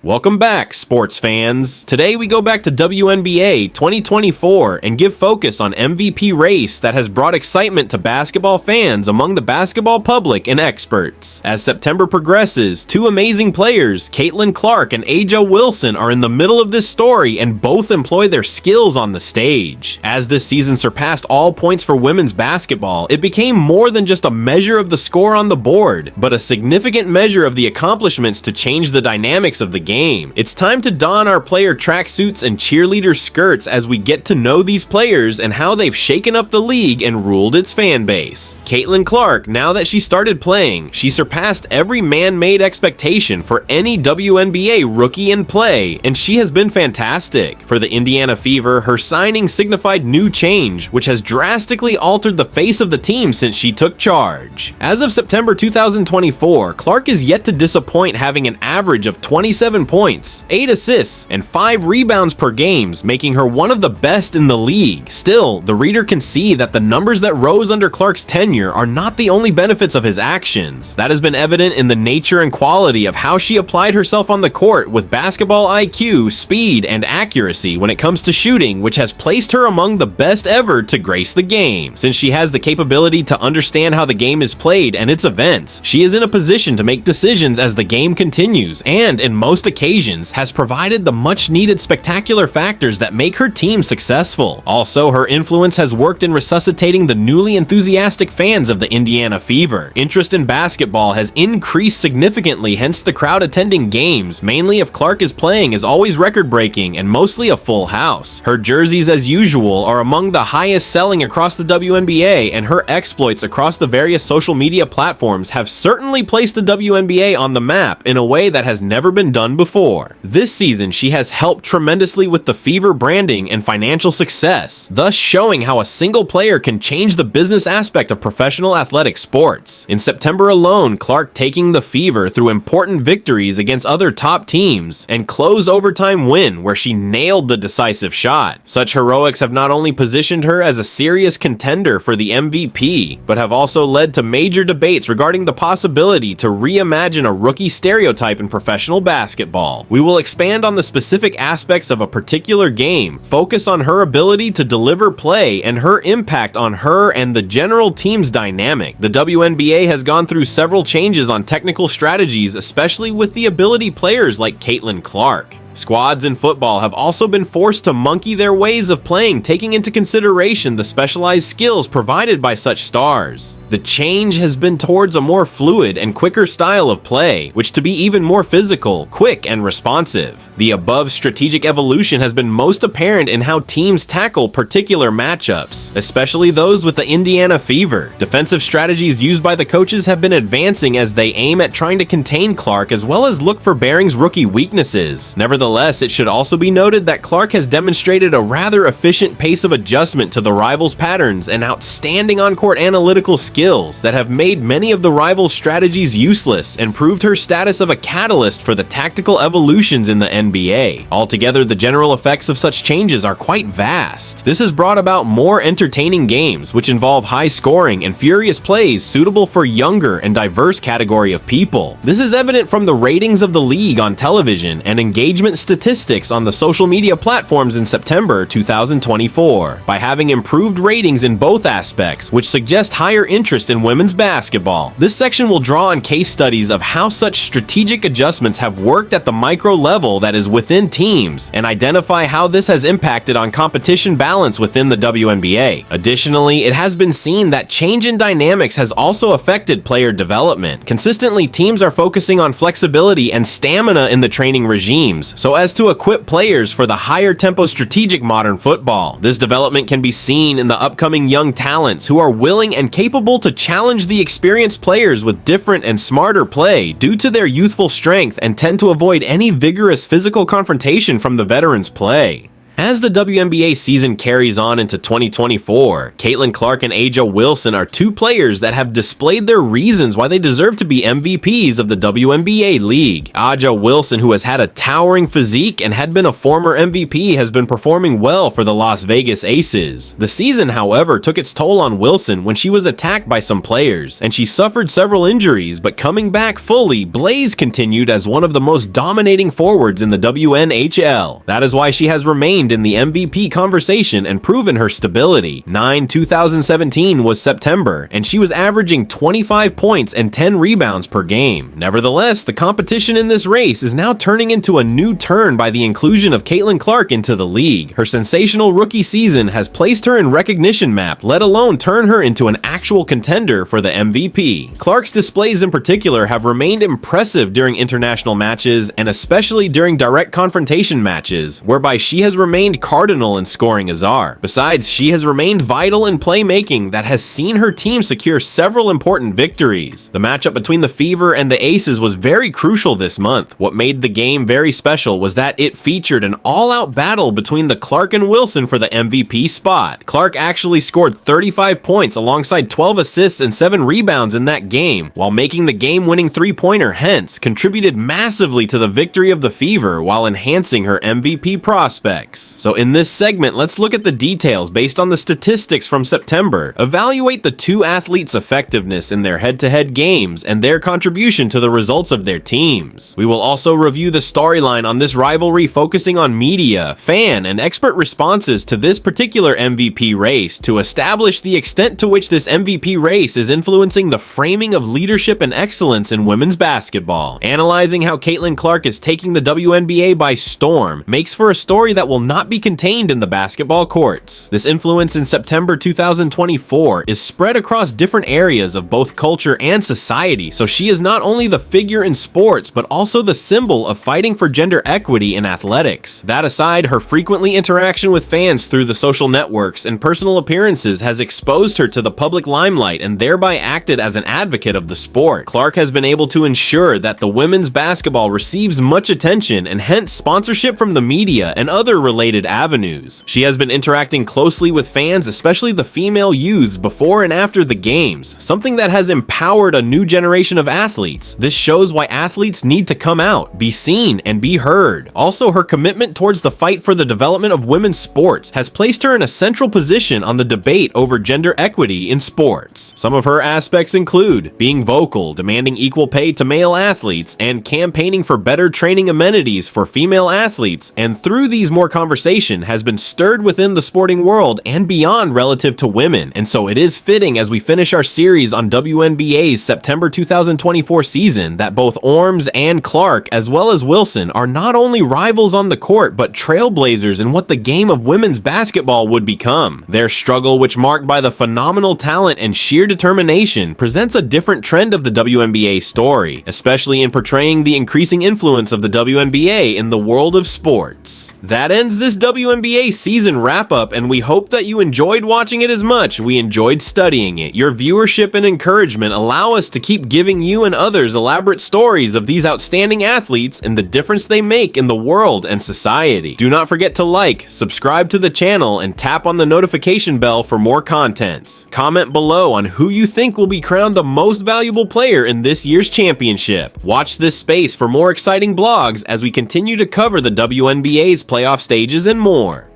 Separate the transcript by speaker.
Speaker 1: Welcome back, sports fans. Today we go back to WNBA 2024 and give focus on MVP race that has brought excitement to basketball fans among the basketball public and experts. As September progresses, two amazing players, Caitlyn Clark and A'ja Wilson, are in the middle of this story and both employ their skills on the stage. As this season surpassed all points for women's basketball, it became more than just a measure of the score on the board, but a significant measure of the accomplishments to change the dynamics of the game. It's time to don our player tracksuits and cheerleader skirts as we get to know these players and how they've shaken up the league and ruled its fan base. Caitlyn Clark, now that she started playing, she surpassed every man-made expectation for any WNBA rookie in play, and she has been fantastic. For the Indiana Fever, her signing signified new change, which has drastically altered the face of the team since she took charge. As of September 2024, Clark is yet to disappoint, having an average of 27 points, 8 assists, and 5 rebounds per game, making her one of the best in the league. Still, the reader can see that the numbers that rose under Clark's tenure are not the only benefits of his actions. That has been evident in the nature and quality of how she applied herself on the court with basketball IQ, speed, and accuracy when it comes to shooting, which has placed her among the best ever to grace the game. Since she has the capability to understand how the game is played and its events, she is in a position to make decisions as the game continues, and in most occasions has provided the much needed spectacular factors that make her team successful. Also, her influence has worked in resuscitating the newly enthusiastic fans of the Indiana Fever. Interest in basketball has increased significantly, hence the crowd attending games, mainly if Clark is playing, is always record-breaking and mostly a full house. Her jerseys, as usual, are among the highest selling across the WNBA, and her exploits across the various social media platforms have certainly placed the WNBA on the map in a way that has never been done before. This season, she has helped tremendously with the Fever branding and financial success, thus showing how a single player can change the business aspect of professional athletic sports. In September alone, Clark taking the Fever through important victories against other top teams and close overtime win where she nailed the decisive shot. Such heroics have not only positioned her as a serious contender for the MVP, but have also led to major debates regarding the possibility to reimagine a rookie stereotype in professional basketball. We will expand on the specific aspects of a particular game, focus on her ability to deliver play and her impact on her and the general team's dynamic. The WNBA has gone through several changes on technical strategies, especially with the ability players like Caitlyn Clark. Squads in football have also been forced to monkey their ways of playing, taking into consideration the specialized skills provided by such stars. The change has been towards a more fluid and quicker style of play, which to be even more physical, quick, and responsive. The above strategic evolution has been most apparent in how teams tackle particular matchups, especially those with the Indiana Fever. Defensive strategies used by the coaches have been advancing as they aim at trying to contain Clark as well as look for Baring's rookie weaknesses. Nevertheless, it should also be noted that Clark has demonstrated a rather efficient pace of adjustment to the rivals' patterns and outstanding on-court analytical skills that have made many of the rivals' strategies useless and proved her status of a catalyst for the tactical evolutions in the NBA. Altogether, the general effects of such changes are quite vast. This has brought about more entertaining games, which involve high scoring and furious plays suitable for younger and diverse category of people. This is evident from the ratings of the league on television and engagement statistics on the social media platforms in September 2024. By having improved ratings in both aspects, which suggest higher interest in women's basketball. This section will draw on case studies of how such strategic adjustments have worked at the micro level that is within teams and identify how this has impacted on competition balance within the WNBA. Additionally, it has been seen that change in dynamics has also affected player development. Consistently, teams are focusing on flexibility and stamina in the training regimes so as to equip players for the higher tempo strategic modern football. This development can be seen in the upcoming young talents who are willing and capable to challenge the experienced players with different and smarter play due to their youthful strength and tend to avoid any vigorous physical confrontation from the veterans' play. As the WNBA season carries on into 2024, Caitlyn Clark and A'ja Wilson are two players that have displayed their reasons why they deserve to be MVPs of the WNBA league. A'ja Wilson, who has had a towering physique and had been a former MVP, has been performing well for the Las Vegas Aces. The season, however, took its toll on Wilson when she was attacked by some players, and she suffered several injuries, but coming back fully, Blaze continued as one of the most dominating forwards in the WNHL. That is why she has remained in the MVP conversation and proven her stability. 2017 was September, and she was averaging 25 points and 10 rebounds per game. Nevertheless, the competition in this race is now turning into a new turn by the inclusion of Caitlyn Clark into the league. Her sensational rookie season has placed her in recognition map, let alone turn her into an actual contender for the MVP. Clark's displays in particular have remained impressive during international matches and especially during direct confrontation matches, whereby she has remained cardinal in scoring a czar. Besides, she has remained vital in playmaking that has seen her team secure several important victories. The matchup between the Fever and the Aces was very crucial this month. What made the game very special was that it featured an all-out battle between the Clark and Wilson for the MVP spot. Clark actually scored 35 points alongside 12 assists and 7 rebounds in that game, while making the game-winning three-pointer, hence contributed massively to the victory of the Fever while enhancing her MVP prospects. So in this segment, let's look at the details based on the statistics from September, evaluate the two athletes' effectiveness in their head-to-head games and their contribution to the results of their teams. We will also review the storyline on this rivalry, focusing on media, fan, and expert responses to this particular MVP race to establish the extent to which this MVP race is influencing the framing of leadership and excellence in women's basketball. Analyzing how Caitlyn Clark is taking the WNBA by storm makes for a story that will not be contained in the basketball courts. This influence in September 2024 is spread across different areas of both culture and society, so she is not only the figure in sports, but also the symbol of fighting for gender equity in athletics. That aside, her frequently interaction with fans through the social networks and personal appearances has exposed her to the public limelight and thereby acted as an advocate of the sport. Clark has been able to ensure that the women's basketball receives much attention and hence sponsorship from the media and other related avenues. She has been interacting closely with fans, especially the female youths, before and after the games, something that has empowered a new generation of athletes. This shows why athletes need to come out, be seen, and be heard. Also, her commitment towards the fight for the development of women's sports has placed her in a central position on the debate over gender equity in sports. Some of her aspects include being vocal, demanding equal pay to male athletes, and campaigning for better training amenities for female athletes, and through these more conversation has been stirred within the sporting world and beyond relative to women, and so it is fitting as we finish our series on WNBA's September 2024 season that both Orms and Clark, as well as Wilson, are not only rivals on the court, but trailblazers in what the game of women's basketball would become. Their struggle, which marked by the phenomenal talent and sheer determination, presents a different trend of the WNBA story, especially in portraying the increasing influence of the WNBA in the world of sports. That ends this WNBA season wrap-up, and we hope that you enjoyed watching it as much we enjoyed studying it. Your viewership and encouragement allow us to keep giving you and others elaborate stories of these outstanding athletes and the difference they make in the world and society. Do not forget to like, subscribe to the channel, and tap on the notification bell for more contents. Comment below on who you think will be crowned the most valuable player in this year's championship. Watch this space for more exciting blogs as we continue to cover the WNBA's playoff stages and more.